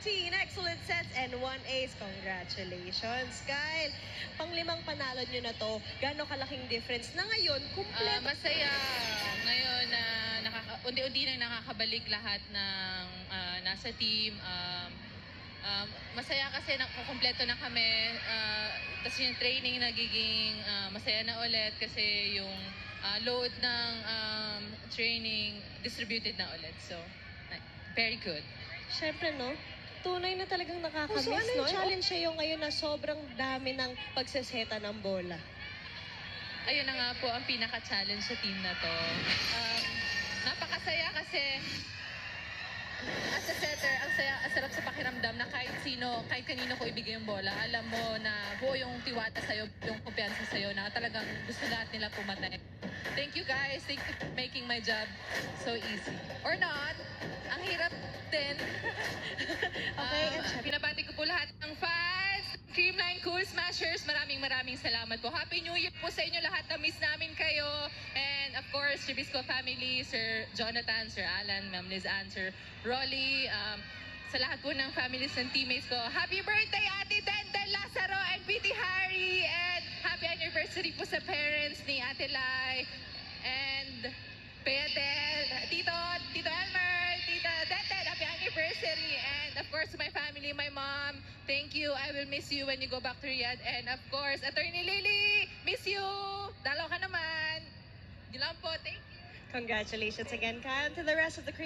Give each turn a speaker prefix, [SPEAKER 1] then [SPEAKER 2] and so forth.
[SPEAKER 1] 13 excellent sets and 1 ace. Congratulations, Kyle. Panglimang panalo nyo na to. Gano'ng kalaking difference na ngayon, kumpleto.
[SPEAKER 2] Masaya ngayon na unti-unti nang nakakabalik lahat ng nasa team. Masaya kasi nakukumpleto na kami. Tapos yung training nagiging masaya na ulit kasi yung load ng training distributed na ulit. So, very good.
[SPEAKER 1] Siyempre, no? Tunay na talagang nakakamiss,
[SPEAKER 3] So, ano
[SPEAKER 1] no?
[SPEAKER 3] yung
[SPEAKER 1] Challenge sa'yo ngayon na sobrang dami ng pagseseta ng bola.
[SPEAKER 2] Ayun na nga po ang pinaka-challenge sa team na to. Napakasaya kasi as a setter, ang sarap sa pakiramdam na kahit kanino ko ibigay yung bola, alam mo na buo yung tiwata sa'yo, yung kumpiyansa sa'yo na talagang gusto lahat nila pumatay. Thank you guys. Thank you for making my job so easy. Or not, ang hirap din.
[SPEAKER 1] Okay,
[SPEAKER 2] Pinabati ko po lahat ng fans, Creamline Cool Smashers. Maraming salamat po. Happy New Year po sa inyo lahat. Na-miss namin kayo. And of course, Chibisco family, Sir Jonathan, Sir Alan, Ma'am Liz Ann, Sir Rolly, sa lahat po ng families and teammates ko. Happy birthday, Ate Denden Lazaro and PT Harry! And happy anniversary po sa parents ni Ate Lai and Petel, Tito Elmer, Tita Denden, happy anniversary! And of course, my family, my mom, thank you. I will miss you when you go back to Riyadh. And of course, Attorney Lily, miss you! Dalaw ka naman! Yun lang po, thank you!
[SPEAKER 1] Congratulations again, Kyle. To the rest of the